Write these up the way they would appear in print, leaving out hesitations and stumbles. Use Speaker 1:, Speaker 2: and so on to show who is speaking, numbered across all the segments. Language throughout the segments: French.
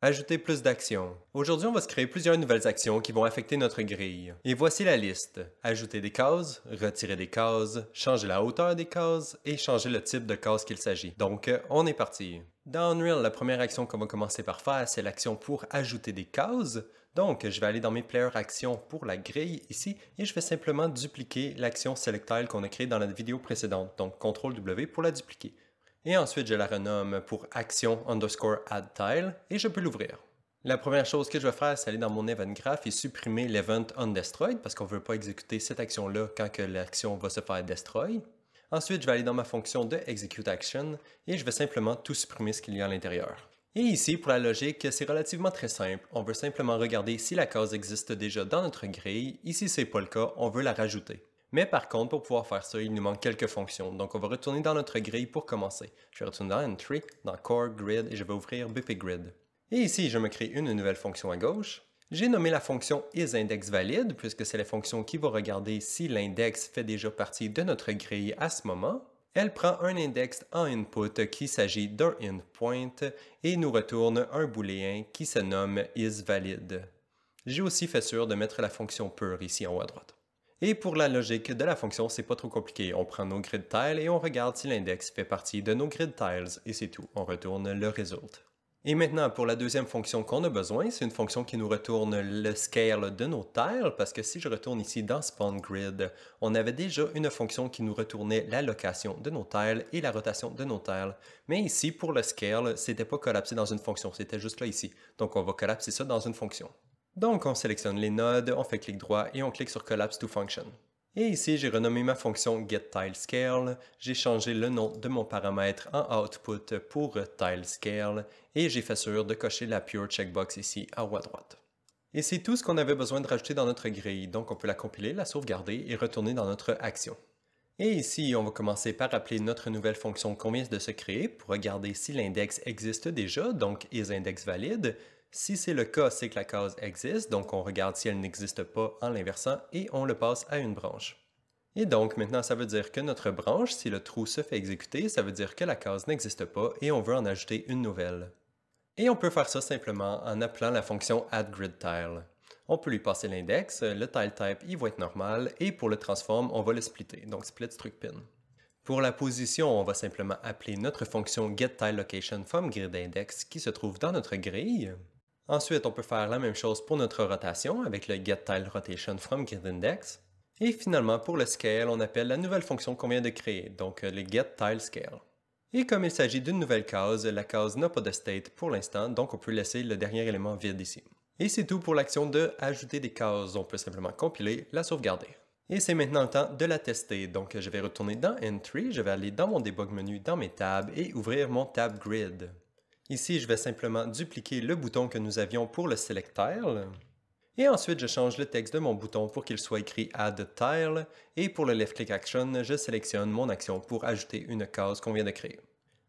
Speaker 1: Ajouter plus d'actions. Aujourd'hui, on va se créer plusieurs nouvelles actions qui vont affecter notre grille. Et voici la liste. Ajouter des cases, retirer des cases, changer la hauteur des cases et changer le type de case qu'il s'agit. Donc, on est parti. Dans Unreal, la première action qu'on va commencer par faire, c'est l'action pour ajouter des cases. Donc, je vais aller dans mes Player Actions pour la grille ici et je vais simplement dupliquer l'action Select Tile qu'on a créée dans la vidéo précédente. Donc, CTRL-W pour la dupliquer. Et ensuite, je la renomme pour action underscore add tile et je peux l'ouvrir. La première chose que je vais faire, c'est aller dans mon event graph et supprimer l'event onDestroyed parce qu'on ne veut pas exécuter cette action-là quand que l'action va se faire destroy. Ensuite, je vais aller dans ma fonction de execute action et je vais simplement tout supprimer ce qu'il y a à l'intérieur. Et ici, pour la logique, c'est relativement très simple. On veut simplement regarder si la case existe déjà dans notre grille. Ici, ce n'est pas le cas, on veut la rajouter. Mais par contre, pour pouvoir faire ça, il nous manque quelques fonctions. Donc, on va retourner dans notre grille pour commencer. Je vais retourner dans Entry, dans Core, Grid, et je vais ouvrir BP Grid. Et ici, je me crée une nouvelle fonction à gauche. J'ai nommé la fonction isIndexValid, puisque c'est la fonction qui va regarder si l'index fait déjà partie de notre grille à ce moment. Elle prend un index en input qui s'agit d'un endpoint et nous retourne un booléen qui se nomme isValid. J'ai aussi fait sûr de mettre la fonction pure ici en haut à droite. Et pour la logique de la fonction, c'est pas trop compliqué. On prend nos grid tiles et on regarde si l'index fait partie de nos grid tiles et c'est tout. On retourne le result. Et maintenant, pour la deuxième fonction qu'on a besoin, c'est une fonction qui nous retourne le scale de nos tiles parce que si je retourne ici dans Spawn Grid, on avait déjà une fonction qui nous retournait la location de nos tiles et la rotation de nos tiles. Mais ici, pour le scale, c'était pas collapsé dans une fonction, c'était juste là ici. Donc on va collapser ça dans une fonction. Donc, on sélectionne les nodes, on fait clic droit et on clique sur Collapse to Function. Et ici, j'ai renommé ma fonction getTileScale, j'ai changé le nom de mon paramètre en output pour TileScale et j'ai fait sûr de cocher la Pure checkbox ici en haut à droite. Et c'est tout ce qu'on avait besoin de rajouter dans notre grille, donc on peut la compiler, la sauvegarder et retourner dans notre action. Et ici, on va commencer par appeler notre nouvelle fonction qu'on vient de se créer pour regarder si l'index existe déjà, donc isIndexValid. Si c'est le cas, c'est que la case existe, donc on regarde si elle n'existe pas en l'inversant et on le passe à une branche. Et donc maintenant, ça veut dire que notre branche, si le trou se fait exécuter, ça veut dire que la case n'existe pas et on veut en ajouter une nouvelle. Et on peut faire ça simplement en appelant la fonction addGridTile. On peut lui passer l'index, le tile type il va être normal et pour le transform, on va le splitter, donc split struct pin. Pour la position, on va simplement appeler notre fonction getTileLocation from gridIndex qui se trouve dans notre grille. Ensuite, on peut faire la même chose pour notre rotation avec le getTileRotation from gridIndex. Et finalement, pour le scale, on appelle la nouvelle fonction qu'on vient de créer, donc le getTileScale. Et comme il s'agit d'une nouvelle case, la case n'a pas de state pour l'instant, donc on peut laisser le dernier élément vide ici. Et c'est tout pour l'action de ajouter des cases. On peut simplement compiler, la sauvegarder. Et c'est maintenant le temps de la tester. Donc je vais retourner dans Entry, je vais aller dans mon debug menu, dans mes tabs et ouvrir mon tab Grid. Ici, je vais simplement dupliquer le bouton que nous avions pour le Select Tile. Et ensuite, je change le texte de mon bouton pour qu'il soit écrit Add Tile. Et pour le Left Click Action, je sélectionne mon action pour ajouter une case qu'on vient de créer.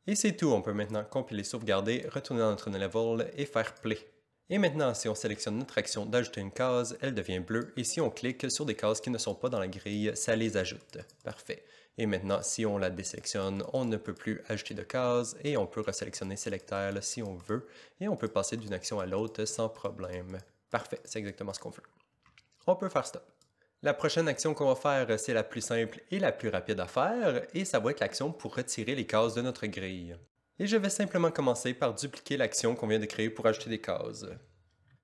Speaker 1: Et c'est tout, on peut maintenant compiler, sauvegarder, retourner dans notre level et faire Play. Et maintenant, si on sélectionne notre action d'ajouter une case, elle devient bleue. Et si on clique sur des cases qui ne sont pas dans la grille, ça les ajoute. Parfait. Et maintenant, si on la désélectionne, on ne peut plus ajouter de cases et on peut resélectionner Select Tile si on veut. Et on peut passer d'une action à l'autre sans problème. Parfait, c'est exactement ce qu'on veut. On peut faire stop. La prochaine action qu'on va faire, c'est la plus simple et la plus rapide à faire, et ça va être l'action pour retirer les cases de notre grille. Et je vais simplement commencer par dupliquer l'action qu'on vient de créer pour ajouter des cases.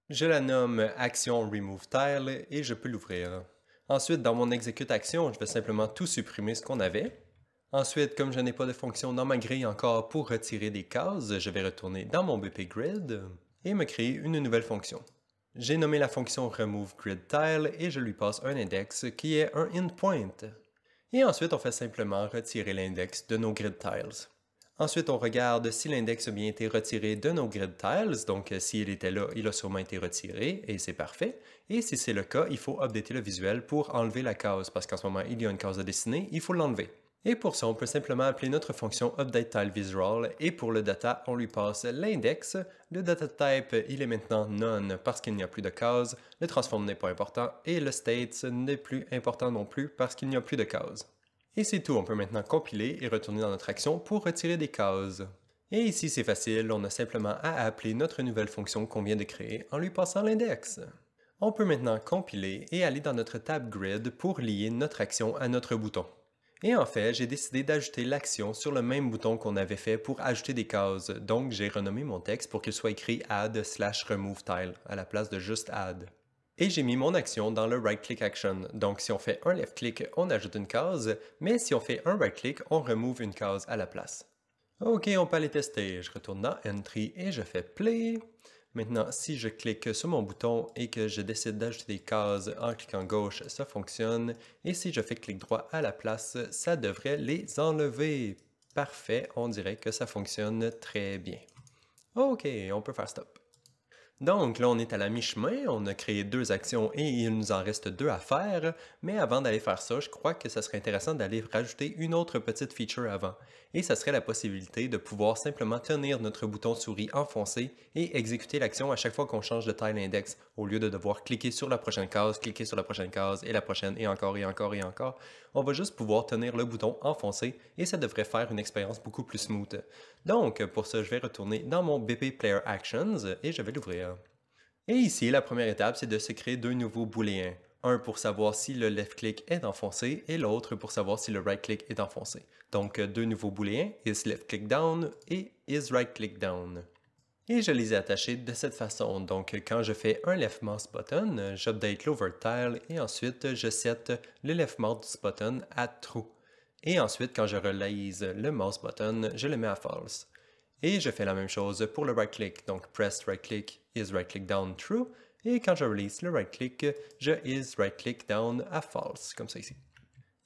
Speaker 1: Je la nomme Action Remove Tile et je peux l'ouvrir. Ensuite, dans mon Execute Action, je vais simplement tout supprimer ce qu'on avait. Ensuite, comme je n'ai pas de fonction dans ma grille encore pour retirer des cases, je vais retourner dans mon BP Grid et me créer une nouvelle fonction. J'ai nommé la fonction RemoveGridTile et je lui passe un index qui est un endpoint. Et ensuite, on fait simplement retirer l'index de nos grid tiles. Ensuite, on regarde si l'index a bien été retiré de nos grid tiles, donc s'il était là, il a sûrement été retiré, et c'est parfait. Et si c'est le cas, il faut updater le visuel pour enlever la case, parce qu'en ce moment, il y a une case à dessiner, il faut l'enlever. Et pour ça, on peut simplement appeler notre fonction UpdateTileVisual, et pour le data, on lui passe l'index. Le data type, il est maintenant none parce qu'il n'y a plus de case, le transform n'est pas important, et le state n'est plus important non plus parce qu'il n'y a plus de case. Et c'est tout, on peut maintenant compiler et retourner dans notre action pour retirer des cases. Et ici, c'est facile, on a simplement à appeler notre nouvelle fonction qu'on vient de créer en lui passant l'index. On peut maintenant compiler et aller dans notre tab Grid pour lier notre action à notre bouton. Et en fait, j'ai décidé d'ajouter l'action sur le même bouton qu'on avait fait pour ajouter des cases, donc j'ai renommé mon texte pour qu'il soit écrit add/remove tile à la place de juste add. Et j'ai mis mon action dans le right-click action, donc si on fait un left-click, on ajoute une case, mais si on fait un right-click, on remove une case à la place. Ok, on peut aller tester. Je retourne dans Entry et je fais Play. Maintenant, si je clique sur mon bouton et que je décide d'ajouter des cases en cliquant gauche, ça fonctionne. Et si je fais clic droit à la place, ça devrait les enlever. Parfait, on dirait que ça fonctionne très bien. Ok, on peut faire stop. Donc là, on est à la mi-chemin, on a créé 2 actions et il nous en reste 2 à faire, mais avant d'aller faire ça, je crois que ça serait intéressant d'aller rajouter une autre petite feature avant, et ça serait la possibilité de pouvoir simplement tenir notre bouton souris enfoncé et exécuter l'action à chaque fois qu'on change de tile index, au lieu de devoir cliquer sur la prochaine case, cliquer sur la prochaine case et la prochaine et encore et encore et encore. On va juste pouvoir tenir le bouton enfoncé et ça devrait faire une expérience beaucoup plus smooth. Donc, pour ça, je vais retourner dans mon BP Player Actions et je vais l'ouvrir. Et ici, la première étape, c'est de se créer 2 nouveaux booléens. Un pour savoir si le left-click est enfoncé et l'autre pour savoir si le right-click est enfoncé. Donc, 2 nouveaux booléens, is left-click down et is right-click down. Et je les ai attachés de cette façon. Donc, quand je fais un left mouse button, j'update l'overtile et ensuite je set le left mouse button à true. Et ensuite, quand je release le mouse button, je le mets à false. Et je fais la même chose pour le right click. Donc, press right click is right click down true. Et quand je release le right click, je is right click down à false, comme ça ici.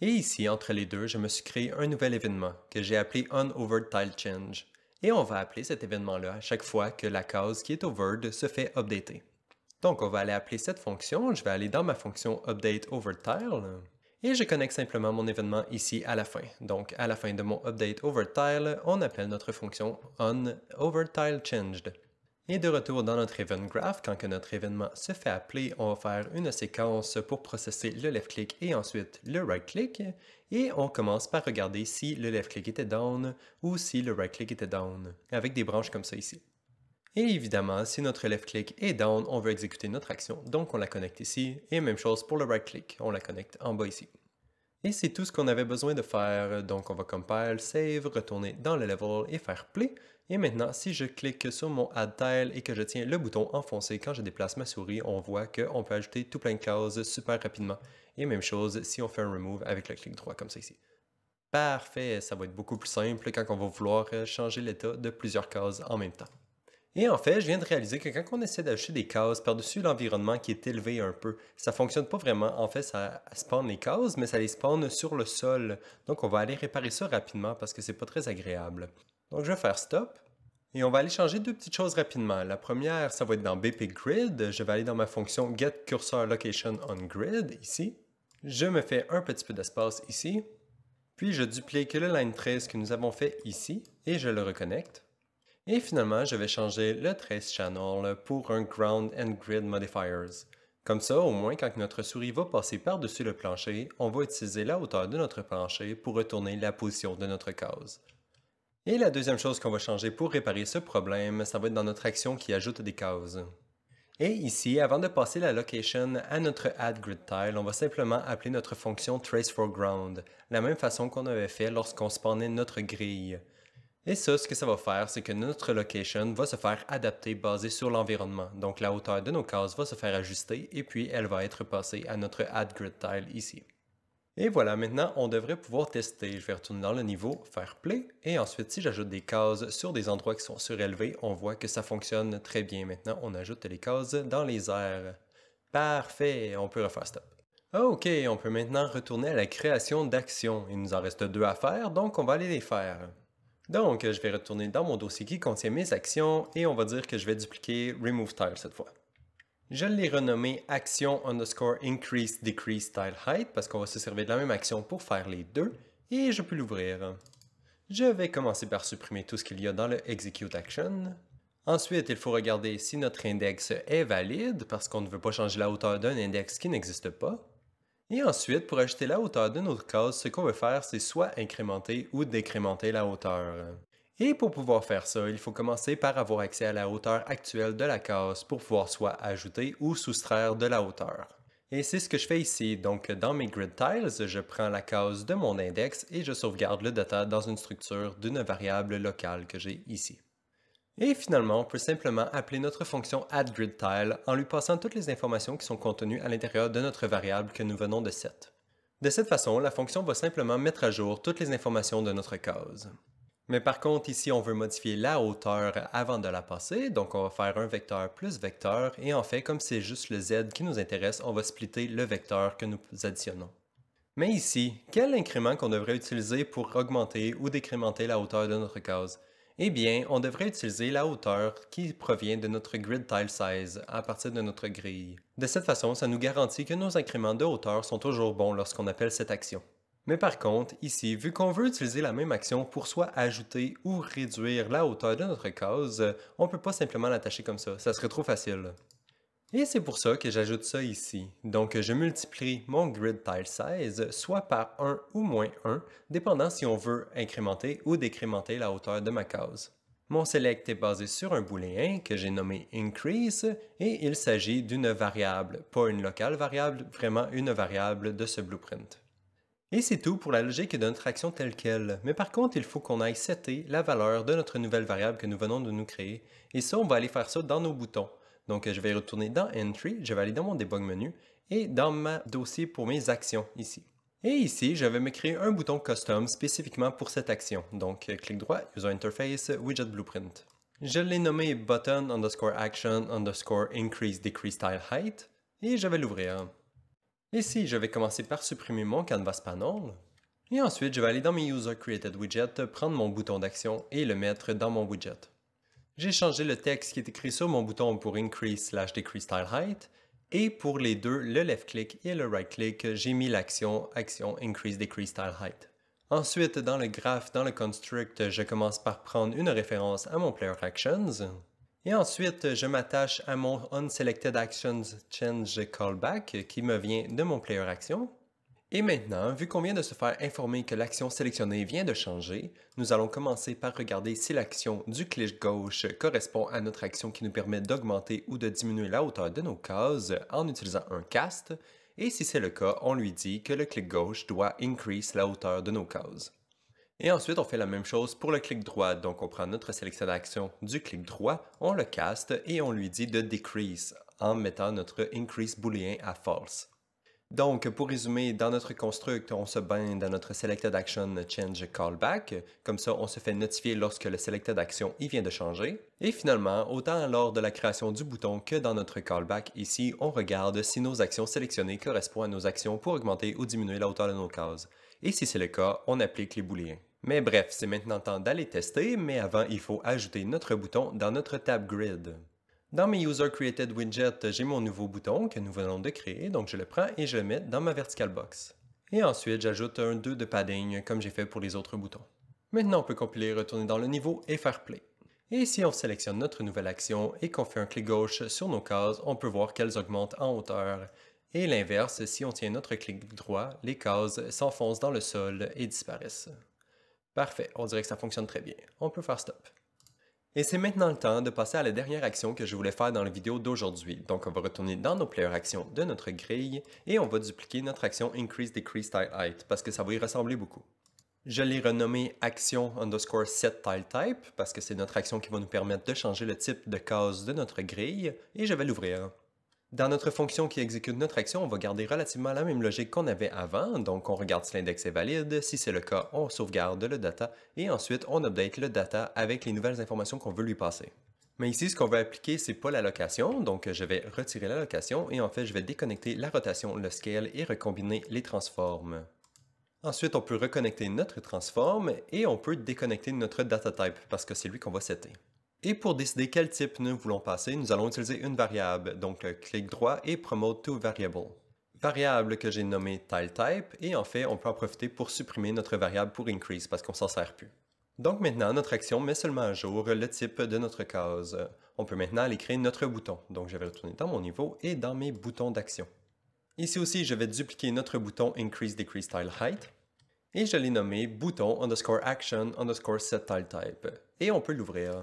Speaker 1: Et ici, entre les deux, je me suis créé un nouvel événement que j'ai appelé onOverTileChange. Et on va appeler cet événement-là à chaque fois que la case qui est overed se fait updater. Donc, on va aller appeler cette fonction. Je vais aller dans ma fonction updateOverTile. Et je connecte simplement mon événement ici à la fin. Donc, à la fin de mon updateOverTile, on appelle notre fonction onOverTileChanged. Et de retour dans notre event graph, quand que notre événement se fait appeler, on va faire une séquence pour processer le left-click et ensuite le right-click. Et on commence par regarder si le left-click était down ou si le right-click était down, avec des branches comme ça ici. Et évidemment, si notre left-click est down, on veut exécuter notre action, donc on la connecte ici. Et même chose pour le right-click, on la connecte en bas ici. Et c'est tout ce qu'on avait besoin de faire, donc on va compile, save, retourner dans le level et faire play. Et maintenant, si je clique sur mon Add Tile et que je tiens le bouton enfoncé quand je déplace ma souris, on voit qu'on peut ajouter tout plein de cases super rapidement. Et même chose si on fait un remove avec le clic droit comme ça ici. Parfait, ça va être beaucoup plus simple quand on va vouloir changer l'état de plusieurs cases en même temps. Et en fait, je viens de réaliser que quand on essaie d'ajouter des cases par-dessus l'environnement qui est élevé un peu, ça fonctionne pas vraiment. En fait, ça spawn les cases, mais ça les spawn sur le sol. Donc, on va aller réparer ça rapidement parce que c'est pas très agréable. Donc, je vais faire stop. Et on va aller changer 2 petites choses rapidement. La première, ça va être dans BP Grid. Je vais aller dans ma fonction getCursorLocationOnGrid ici. Je me fais un petit peu d'espace ici. Puis, je duplique le line 13 que nous avons fait ici et je le reconnecte. Et finalement, je vais changer le trace channel pour un ground and grid modifiers. Comme ça, au moins, quand notre souris va passer par-dessus le plancher, on va utiliser la hauteur de notre plancher pour retourner la position de notre case. Et la deuxième chose qu'on va changer pour réparer ce problème, ça va être dans notre action qui ajoute des cases. Et ici, avant de passer la location à notre addGridTile, on va simplement appeler notre fonction traceForGround, la même façon qu'on avait fait lorsqu'on spawnait notre grille. Et ça, ce que ça va faire, c'est que notre location va se faire adapter basé sur l'environnement. Donc la hauteur de nos cases va se faire ajuster et puis elle va être passée à notre addGridTile ici. Et voilà, maintenant on devrait pouvoir tester. Je vais retourner dans le niveau, faire play, et ensuite si j'ajoute des cases sur des endroits qui sont surélevés, on voit que ça fonctionne très bien. Maintenant on ajoute les cases dans les airs. Parfait, on peut refaire stop. Ok, on peut maintenant retourner à la création d'actions. Il nous en reste 2 à faire, donc on va aller les faire. Donc, je vais retourner dans mon dossier qui contient mes actions et on va dire que je vais dupliquer Remove Tile cette fois. Je l'ai renommé Action underscore Increase Decrease Tile Height parce qu'on va se servir de la même action pour faire les deux et je peux l'ouvrir. Je vais commencer par supprimer tout ce qu'il y a dans le Execute Action. Ensuite, il faut regarder si notre index est valide parce qu'on ne veut pas changer la hauteur d'un index qui n'existe pas. Et ensuite, pour ajouter la hauteur de notre case, ce qu'on veut faire, c'est soit incrémenter ou décrémenter la hauteur. Et pour pouvoir faire ça, il faut commencer par avoir accès à la hauteur actuelle de la case pour pouvoir soit ajouter ou soustraire de la hauteur. Et c'est ce que je fais ici. Donc dans mes grid tiles, je prends la case de mon index et je sauvegarde le data dans une structure d'une variable locale que j'ai ici. Et finalement, on peut simplement appeler notre fonction addGridTile en lui passant toutes les informations qui sont contenues à l'intérieur de notre variable que nous venons de set. De cette façon, la fonction va simplement mettre à jour toutes les informations de notre case. Mais par contre, ici, on veut modifier la hauteur avant de la passer, donc on va faire un vecteur plus vecteur, et en fait, comme c'est juste le z qui nous intéresse, on va splitter le vecteur que nous additionnons. Mais ici, quel incrément qu'on devrait utiliser pour augmenter ou décrémenter la hauteur de notre case? Eh bien, on devrait utiliser la hauteur qui provient de notre grid tile size à partir de notre grille. De cette façon, ça nous garantit que nos incréments de hauteur sont toujours bons lorsqu'on appelle cette action. Mais par contre, ici, vu qu'on veut utiliser la même action pour soit ajouter ou réduire la hauteur de notre case, on ne peut pas simplement l'attacher comme ça serait trop facile. Et c'est pour ça que j'ajoute ça ici. Donc je multiplie mon grid tile size soit par 1 ou moins 1, dépendant si on veut incrémenter ou décrémenter la hauteur de ma case. Mon select est basé sur un booléen que j'ai nommé increase et il s'agit d'une variable, pas une locale variable, vraiment une variable de ce blueprint. Et c'est tout pour la logique de notre action telle qu'elle. Mais par contre, il faut qu'on aille setter la valeur de notre nouvelle variable que nous venons de nous créer. Et ça, on va aller faire ça dans nos boutons. Donc, je vais retourner dans Entry, je vais aller dans mon debug menu et dans ma dossier pour mes actions ici. Et ici, je vais me créer un bouton custom spécifiquement pour cette action. Donc, clic droit, User Interface, Widget Blueprint. Je l'ai nommé button underscore action underscore increase decrease tile height et je vais l'ouvrir. Ici, je vais commencer par supprimer mon canvas panel. Et ensuite, je vais aller dans mes User Created Widget, prendre mon bouton d'action et le mettre dans mon widget. J'ai changé le texte qui est écrit sur mon bouton pour Increase/Decrease Tile Height. Et pour les deux, le left click et le right click, j'ai mis l'action Increase Decrease Tile Height. Ensuite, dans le graph, dans le construct, je commence par prendre une référence à mon Player Actions. Et ensuite, je m'attache à mon Unselected Actions Change Callback qui me vient de mon Player Action. Et maintenant, vu qu'on vient de se faire informer que l'action sélectionnée vient de changer, nous allons commencer par regarder si l'action du clic gauche correspond à notre action qui nous permet d'augmenter ou de diminuer la hauteur de nos cases en utilisant un cast. Et si c'est le cas, on lui dit que le clic gauche doit increase la hauteur de nos cases. Et ensuite, on fait la même chose pour le clic droit. Donc, on prend notre sélection d'action du clic droit, on le caste et on lui dit de decrease en mettant notre increase booléen à false. Donc, pour résumer, dans notre construct, on se bind à notre selected action change callback. Comme ça, on se fait notifier lorsque le selected action y vient de changer. Et finalement, autant lors de la création du bouton que dans notre callback, ici, on regarde si nos actions sélectionnées correspondent à nos actions pour augmenter ou diminuer la hauteur de nos cases. Et si c'est le cas, on applique les booléens. Mais bref, c'est maintenant temps d'aller tester, mais avant, il faut ajouter notre bouton dans notre tab Grid. Dans mes User Created Widgets, j'ai mon nouveau bouton que nous venons de créer, donc je le prends et je le mets dans ma vertical box. Et ensuite, j'ajoute un 2 de padding comme j'ai fait pour les autres boutons. Maintenant, on peut compiler, retourner dans le niveau et faire play. Et si on sélectionne notre nouvelle action et qu'on fait un clic gauche sur nos cases, on peut voir qu'elles augmentent en hauteur. Et l'inverse, si on tient notre clic droit, les cases s'enfoncent dans le sol et disparaissent. Parfait, on dirait que ça fonctionne très bien. On peut faire stop. Et c'est maintenant le temps de passer à la dernière action que je voulais faire dans la vidéo d'aujourd'hui. Donc on va retourner dans nos player actions de notre grille et on va dupliquer notre action Increase Decrease Tile Height parce que ça va y ressembler beaucoup. Je l'ai renommé action underscore set tile type parce que c'est notre action qui va nous permettre de changer le type de case de notre grille et je vais l'ouvrir. Dans notre fonction qui exécute notre action, on va garder relativement la même logique qu'on avait avant, donc on regarde si l'index est valide, si c'est le cas, on sauvegarde le data, et ensuite on update le data avec les nouvelles informations qu'on veut lui passer. Mais ici, ce qu'on veut appliquer, c'est pas la location, donc je vais retirer la location, et en fait, je vais déconnecter la rotation, le scale, et recombiner les transforms. Ensuite, on peut reconnecter notre transform, et on peut déconnecter notre data type, parce que c'est lui qu'on va setter. Et pour décider quel type nous voulons passer, nous allons utiliser une variable, donc le clic droit et Promote to Variable. Variable que j'ai nommée TileType, et en fait, on peut en profiter pour supprimer notre variable pour Increase parce qu'on s'en sert plus. Donc maintenant, notre action met seulement à jour le type de notre case. On peut maintenant aller créer notre bouton. Donc je vais retourner dans mon niveau et dans mes boutons d'action. Ici aussi, je vais dupliquer notre bouton Increase Decrease Tile Height. Et je l'ai nommé bouton underscore action underscore set tile type. et on peut l'ouvrir.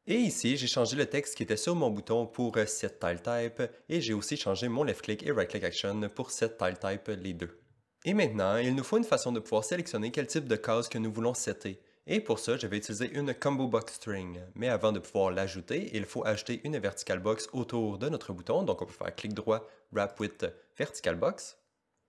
Speaker 1: Et ici, j'ai changé le texte qui était sur mon bouton pour Set Tile Type et j'ai aussi changé mon Left Click et Right Click Action pour Set Tile Type les deux. Et maintenant, il nous faut une façon de pouvoir sélectionner quel type de case que nous voulons setter. Et pour ça, je vais utiliser une Combo Box String. Mais avant de pouvoir l'ajouter, il faut ajouter une Vertical Box autour de notre bouton. Donc on peut faire clic droit, Wrap with Vertical Box.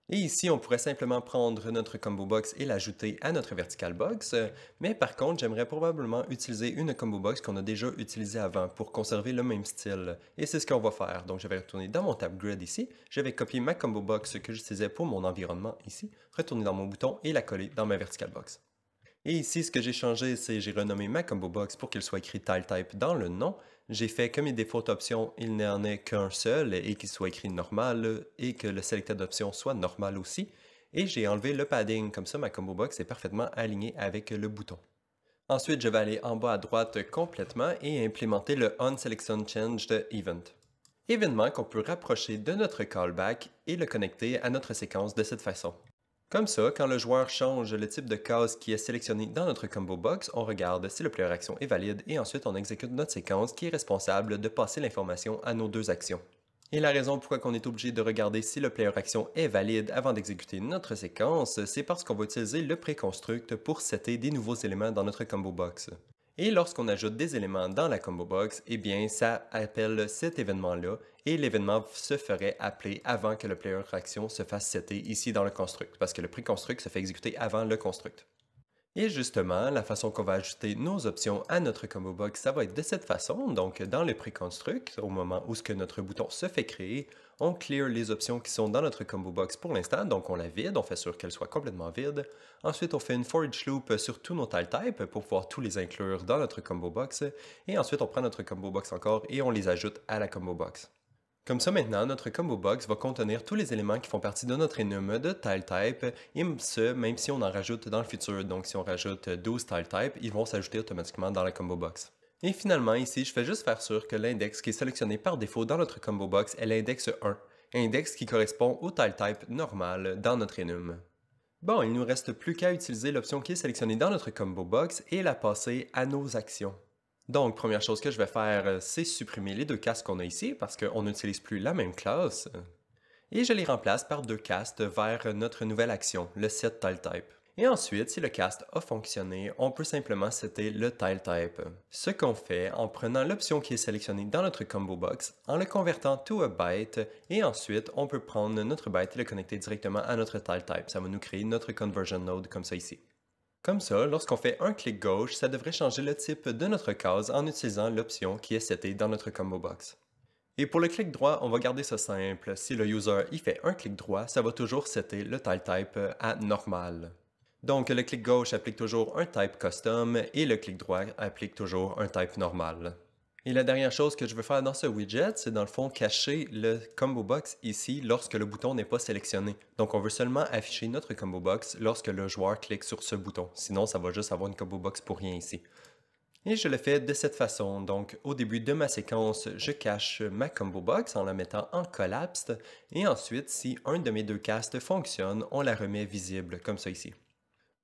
Speaker 1: Et ici, on pourrait simplement prendre notre combo box et l'ajouter à notre vertical box, mais par contre, j'aimerais probablement utiliser une combo box qu'on a déjà utilisée avant pour conserver le même style. Et c'est ce qu'on va faire. Donc, je vais retourner dans mon tab grid ici, je vais copier ma combo box que j'utilisais pour mon environnement ici, retourner dans mon bouton et la coller dans ma vertical box. Et ici, ce que j'ai changé, c'est j'ai renommé ma combo box pour qu'il soit écrit Tile Type dans le nom. J'ai fait que mes défauts d'options, il n'en est qu'un seul et qu'il soit écrit normal et que le selected d'options soit normal aussi. Et j'ai enlevé le padding, comme ça ma combo box est parfaitement alignée avec le bouton. Ensuite, je vais aller en bas à droite complètement et implémenter le OnSelectionChanged Event. Événement qu'on peut rapprocher de notre callback et le connecter à notre séquence de cette façon. Comme ça, quand le joueur change le type de case qui est sélectionné dans notre combo box, on regarde si le player action est valide et ensuite on exécute notre séquence qui est responsable de passer l'information à nos deux actions. Et la raison pourquoi on est obligé de regarder si le player action est valide avant d'exécuter notre séquence, c'est parce qu'on va utiliser le préconstruct pour setter des nouveaux éléments dans notre combo box. Et lorsqu'on ajoute des éléments dans la combo box, eh bien ça appelle cet événement-là et l'événement se ferait appeler avant que le player action se fasse setter ici dans le construct, parce que le préconstruct se fait exécuter avant le construct. Et justement, la façon qu'on va ajouter nos options à notre combo box, ça va être de cette façon. Donc, dans le préconstruct, au moment où notre bouton se fait créer, on clear les options qui sont dans notre combo box pour l'instant. Donc, on la vide, on fait sûr qu'elle soit complètement vide. Ensuite, on fait une for each loop sur tous nos tile types pour pouvoir tous les inclure dans notre combo box. Et ensuite, on prend notre combo box encore et on les ajoute à la combo box. Comme ça maintenant, notre combo box va contenir tous les éléments qui font partie de notre enum de tile type, et ce, même si on en rajoute dans le futur. Donc si on rajoute 12 tile types, ils vont s'ajouter automatiquement dans la combo box. Et finalement, ici, je fais juste faire sûr que l'index qui est sélectionné par défaut dans notre combo box est l'index 1, index qui correspond au tile type normal dans notre enum. Bon, il ne nous reste plus qu'à utiliser l'option qui est sélectionnée dans notre combo box et la passer à nos actions. Donc, première chose que je vais faire, c'est supprimer les deux castes qu'on a ici parce qu'on n'utilise plus la même classe. Et je les remplace par deux castes vers notre nouvelle action, le set tile type. Et ensuite, si le cast a fonctionné, on peut simplement setter le tile type. Ce qu'on fait en prenant l'option qui est sélectionnée dans notre combo box, en le convertant to a byte, et ensuite on peut prendre notre byte et le connecter directement à notre tile type. Ça va nous créer notre conversion node comme ça ici. Comme ça, lorsqu'on fait un clic gauche, ça devrait changer le type de notre case en utilisant l'option qui est setée dans notre combo box. Et pour le clic droit, on va garder ça simple. Si le user y fait un clic droit, ça va toujours setter le tile type à normal. Donc le clic gauche applique toujours un type custom et le clic droit applique toujours un type normal. Et la dernière chose que je veux faire dans ce widget, c'est dans le fond cacher le combo box ici lorsque le bouton n'est pas sélectionné. Donc on veut seulement afficher notre combo box lorsque le joueur clique sur ce bouton. Sinon, ça va juste avoir une combo box pour rien ici. Et je le fais de cette façon. Donc au début de ma séquence, je cache ma combo box en la mettant en collapsed. Et ensuite, si un de mes deux castes fonctionne, on la remet visible, comme ça ici.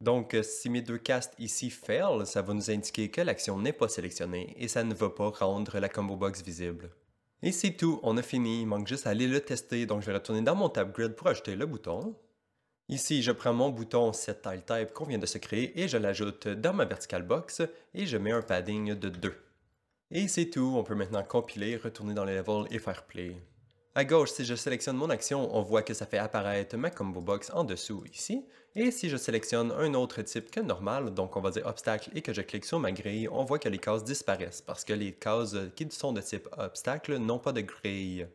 Speaker 1: Donc, si mes deux castes ici fail, ça va nous indiquer que l'action n'est pas sélectionnée et ça ne va pas rendre la combo box visible. Et c'est tout, on a fini, il manque juste à aller le tester, donc je vais retourner dans mon tab grid pour ajouter le bouton. Ici, je prends mon bouton Set Tile Type qu'on vient de se créer et je l'ajoute dans ma vertical box et je mets un padding de 2. Et c'est tout, on peut maintenant compiler, retourner dans le level et faire play. À gauche, si je sélectionne mon action, on voit que ça fait apparaître ma combo box en dessous ici. Et si je sélectionne un autre type que normal, donc on va dire obstacle, et que je clique sur ma grille, on voit que les cases disparaissent parce que les cases qui sont de type obstacle n'ont pas de grille.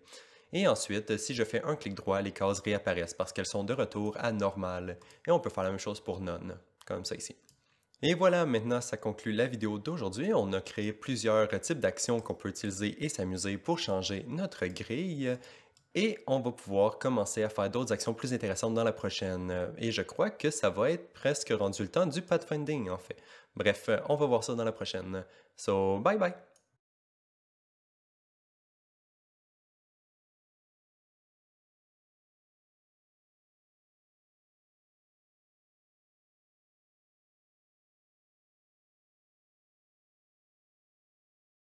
Speaker 1: Et ensuite, si je fais un clic droit, les cases réapparaissent parce qu'elles sont de retour à normal. Et on peut faire la même chose pour none, comme ça ici. Et voilà, maintenant ça conclut la vidéo d'aujourd'hui. On a créé plusieurs types d'actions qu'on peut utiliser et s'amuser pour changer notre grille. Et on va pouvoir commencer à faire d'autres actions plus intéressantes dans la prochaine. Et je crois que ça va être presque rendu le temps du pathfinding en fait. Bref, on va voir ça dans la prochaine. So, bye bye!